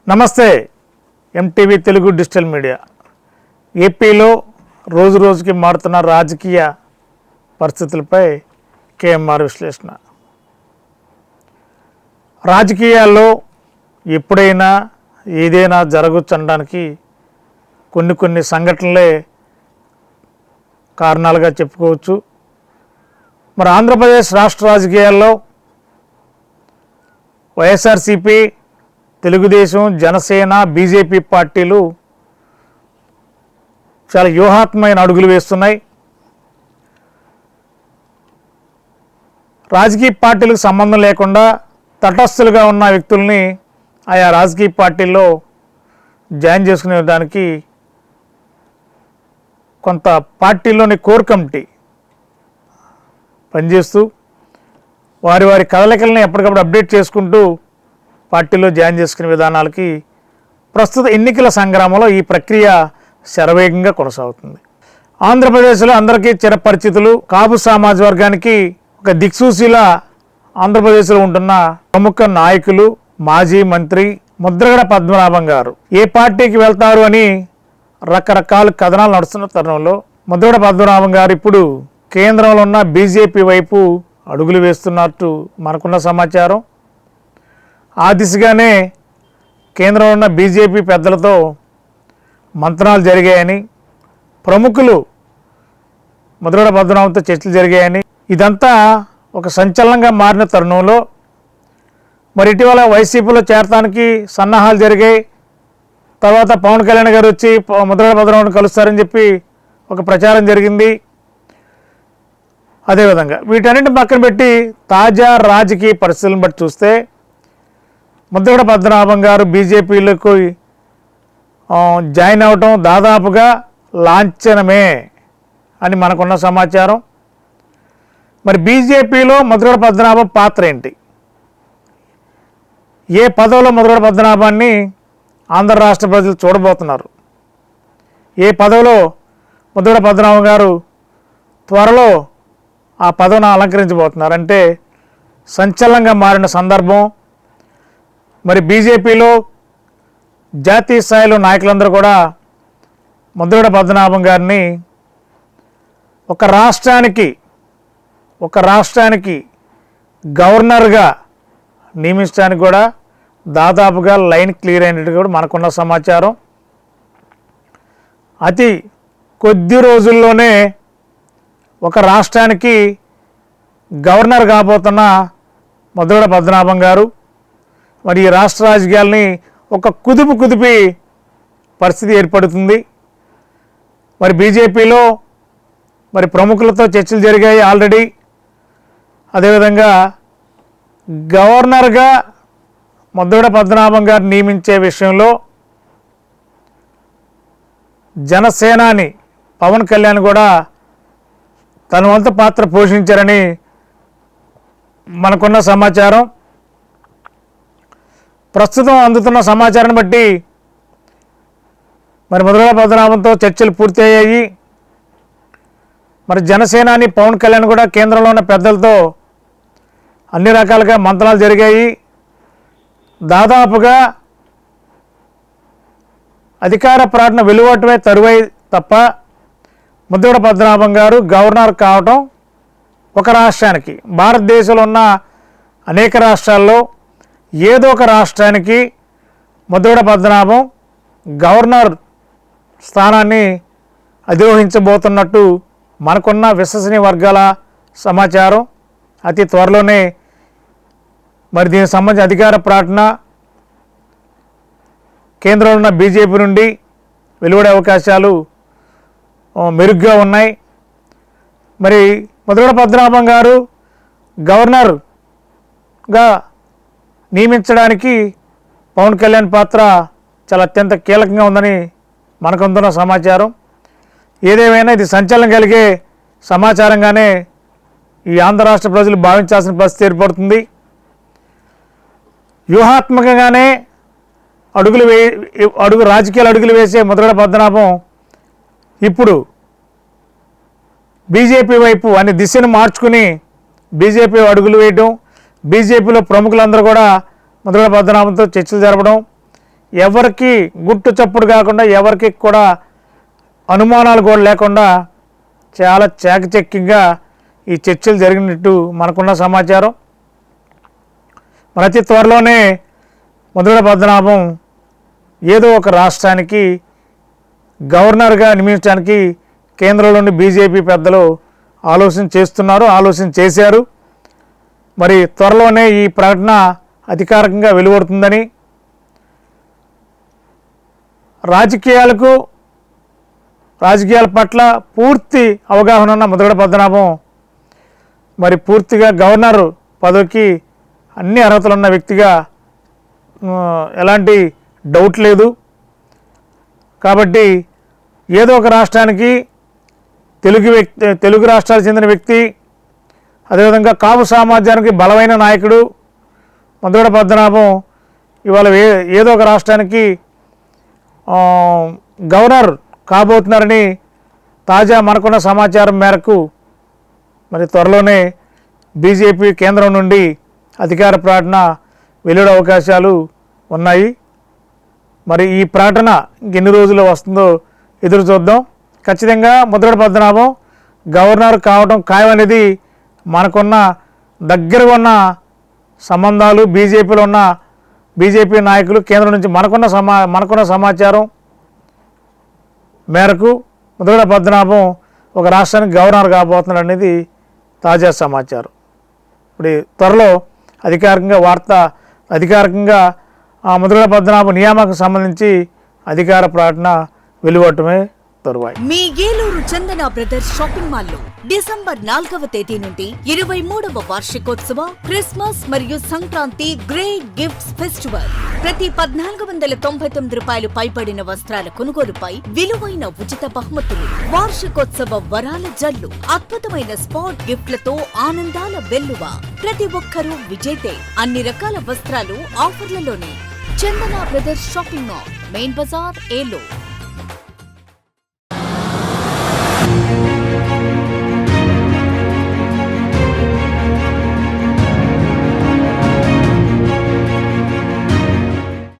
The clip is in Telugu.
నమస్తే ఎంటీవీ తెలుగు డిజిటల్ మీడియా. ఏపీలో రోజు రోజుకి మారుతున్న రాజకీయ పరిస్థితులపై కేఎంఆర్ విశ్లేషణ. రాజకీయాల్లో ఎప్పుడైనా ఏదైనా జరగవచ్చు అనడానికి కొన్ని సంఘటనలే కారణాలుగా చెప్పుకోవచ్చు. మరి ఆంధ్రప్రదేశ్ రాష్ట్ర రాజకీయాల్లో వైఎస్ఆర్సీపీ, తెలుగుదేశం, జనసేన, బీజేపీ పార్టీలు చాలా వ్యూహాత్మకమైన అడుగులు వేస్తున్నాయి. రాజకీయ పార్టీలకు సంబంధం లేకుండా తటస్థులుగా ఉన్న వ్యక్తుల్ని ఆయా రాజకీయ పార్టీల్లో జాయిన్ చేసుకునేదానికి కొంత పార్టీలోని కోర్ కమిటీ పనిచేస్తూ వారి కదలికల్ని ఎప్పటికప్పుడు అప్డేట్ చేసుకుంటూ పార్టీలో జాయిన్ చేసుకునే విధానాలకి ప్రస్తుత ఎన్నికల సంగ్రామంలో ఈ ప్రక్రియ శరవేగంగా కొనసాగుతుంది. ఆంధ్రప్రదేశ్లో అందరికీ చిరపరిచితులు కాపు సమాజ వర్గానికి ఒక దిక్సూచిలా ఆంధ్రప్రదేశ్లో ఉంటున్న ప్రముఖ నాయకులు, మాజీ మంత్రి ముద్రగడ పద్మనాభం గారు ఏ పార్టీకి వెళ్తారు అని రకరకాల కథనాలు నడుస్తున్న తరుణంలో ముద్రగడ పద్మనాభం గారు ఇప్పుడు కేంద్రంలో ఉన్న బీజేపీ వైపు అడుగులు వేస్తున్నట్టు మనకున్న సమాచారం. ఆ దిశగానే కేంద్రంలో ఉన్న బీజేపీ పెద్దలతో మంత్రాలు జరిగాయని, ప్రముఖులు ముద్రగడ పద్మనాభంతో చర్చలు జరిగాయని, ఇదంతా ఒక సంచలనంగా మారిన తరుణంలో మరి ఇటీవల వైసీపీలో చేరటానికి సన్నాహాలు జరిగాయి. తర్వాత పవన్ కళ్యాణ్ గారు వచ్చి ముద్రగడ పద్మనాభంని కలుస్తారని చెప్పి ఒక ప్రచారం జరిగింది. అదేవిధంగా వీటన్నింటిని పక్కన పెట్టి తాజా రాజకీయ పరిస్థితులను బట్టి చూస్తే ముద్రగడ పద్మనాభం గారు బీజేపీలోకి జాయిన్ అవటం దాదాపుగా లాంఛనమే అని మనకున్న సమాచారం. మరి బీజేపీలో ముద్రగడ పద్మనాభం పాత్ర ఏంటి? ఏ పదవిలో ముద్రగడ పద్మనాభాన్ని ఆంధ్ర రాష్ట్ర ప్రజలు చూడబోతున్నారు? ఏ పదవిలో ముద్రగడ పద్మనాభం గారు త్వరలో ఆ పదవిని అలంకరించబోతున్నారు అంటే సంచలనంగా మారిన సందర్భం. మరి బీజేపీలో జాతీయ స్థాయిలో నాయకులందరూ కూడా ముద్రగడ పద్మనాభం గారిని ఒక రాష్ట్రానికి గవర్నర్గా నియమించడానికి కూడా దాదాపుగా లైన్ క్లియర్ అయినట్టు కూడా మనకున్న సమాచారం. అతి కొద్ది రోజుల్లోనే ఒక రాష్ట్రానికి గవర్నర్ కాబోతున్న ముద్రగడ పద్మనాభం గారు మరి ఈ రాష్ట్ర రాజకీయాల్ని ఒక కుదిపి పరిస్థితి ఏర్పడుతుంది. మరి బీజేపీలో మరి ప్రముఖులతో చర్చలు జరిగాయి ఆల్రెడీ. అదేవిధంగా గవర్నర్గా ముద్రగడ పద్మనాభం గారు నియమించే విషయంలో జనసేనాని పవన్ కళ్యాణ్ కూడా తన వంతు పాత్ర పోషించారని మనకున్న సమాచారం. ప్రస్తుతం అందుతున్న సమాచారాన్ని బట్టి మరి ముద్రగడ పద్మనాభంతో చర్చలు పూర్తి అయ్యాయి. మరి జనసేనాని పవన్ కళ్యాణ్ కూడా కేంద్రంలో ఉన్న పెద్దలతో అన్ని రకాలుగా మంత్రాలు జరిగాయి. దాదాపుగా అధికార ప్రకటన వెలువటమే తరువై తప్ప ముద్రగడ పద్మనాభం గారు గవర్నర్ కావటం ఒక రాష్ట్రానికి, భారతదేశంలో ఉన్న అనేక రాష్ట్రాల్లో ఏదో ఒక రాష్ట్రానికి ముద్రగడ పద్మనాభం గవర్నర్ స్థానాన్ని అధిరోహించబోతున్నట్టు మనకున్న విశ్వసనీయ వర్గాల సమాచారం. అతి త్వరలోనే మరి దీనికి సంబంధించిన అధికార ప్రకటన కేంద్రంలో ఉన్న బీజేపీ నుండి వెలువడే అవకాశాలు మెరుగ్గా ఉన్నాయి. మరి ముద్రగడ పద్మనాభం గారు గవర్నర్గా నియమించడానికి పవన్ కళ్యాణ్ పాత్ర చాలా అత్యంత కీలకంగా ఉందని మనకు అందుతున్న సమాచారం. ఏదేమైనా ఇది సంచలనం కలిగే సమాచారంగానే ఈ ఆంధ్ర రాష్ట్ర ప్రజలు భావించాల్సిన పరిస్థితి ఏర్పడుతుంది. వ్యూహాత్మకంగానే రాజకీయాలు అడుగులు వేసే ముద్రగడ పద్మనాభం ఇప్పుడు బీజేపీ వైపు అనే దిశను మార్చుకుని బీజేపీ అడుగులు వేయడం, బీజేపీలో ప్రముఖులందరూ కూడా ముద్రగడ పద్మనాభంతో చర్చలు జరపడం, ఎవరికి గుట్టు చప్పుడు కాకుండా ఎవరికి కూడా అనుమానాలు కూడా లేకుండా చాలా చాకచక్యంగా ఈ చర్చలు జరిగినట్టు మనకున్న సమాచారం. అతి త్వరలోనే ముద్రగడ పద్మనాభం ఏదో ఒక రాష్ట్రానికి గవర్నర్గా నియమించడానికి కేంద్రంలోని బీజేపీ పెద్దలు ఆలోచన చేశారు. మరి త్వరలోనే ఈ ప్రకటన అధికారికంగా వెలువడుతుందని, రాజకీయాల పట్ల పూర్తి అవగాహన ఉన్న ముద్రగడ పద్మనాభం మరి పూర్తిగా గవర్నర్ పదవికి అన్ని అర్హతలున్న వ్యక్తిగా ఎలాంటి డౌట్ లేదు. కాబట్టి ఏదో ఒక రాష్ట్రానికి తెలుగు రాష్ట్రాలకు చెందిన వ్యక్తి, అదేవిధంగా కాపు సామాజ్యానికి బలమైన నాయకుడు ముద్రగడ పద్మనాభం ఇవాళ ఏదో ఒక రాష్ట్రానికి గవర్నర్ కాబోతున్నారని తాజా మనకున్న సమాచారం మేరకు మరి త్వరలోనే బీజేపీ కేంద్రం నుండి అధికార ప్రకటన వెలువడే అవకాశాలు ఉన్నాయి. మరి ఈ ప్రకటన ఇంకెన్ని రోజుల్లో వస్తుందో ఎదురు చూద్దాం. ఖచ్చితంగా ముద్రగడ పద్మనాభం గవర్నర్ కావడం ఖాయమనేది మనకున్న దగ్గరగా ఉన్న సంబంధాలు, బీజేపీలో ఉన్న బీజేపీ నాయకులు కేంద్రం నుంచి మనకున్న సమాచారం మేరకు ముద్రగడ పద్మనాభం ఒక రాష్ట్రానికి గవర్నర్ కాబోతున్నాడు అనేది తాజా సమాచారం. ఇప్పుడు త్వరలో అధికారికంగా ముద్రగడ పద్మనాభం నియామకం సంబంధించి అధికార ప్రకటన వెలువడటమే తరువాయి. మీ ఏలూరు చందన బ్రదర్స్ షాపింగ్ మాల్ లో డిసెంబర్ 4వ తేదీ నుండి 23వ వార్షికోత్సవ క్రిస్మస్ మరియు సంక్రాంతి గ్రేట్ గిఫ్ట్స్ ఫెస్టివల్. ప్రతి 1499 రూపాయలు పైబడిన వస్త్రాల కొనుగోలుపై విలువైన ఉచిత బహుమతులు, వార్షికోత్సవ వరాల జల్లు, అద్భుతమైన స్పాట్ గిఫ్ట్లతో ఆనందాల వెల్లువ. ప్రతి ఒక్కరూ విజేతే. అన్ని రకాల వస్త్రాలు ఆఫర్లలోనే. Chandana brothers shopping mall, main Bazar, Eluru.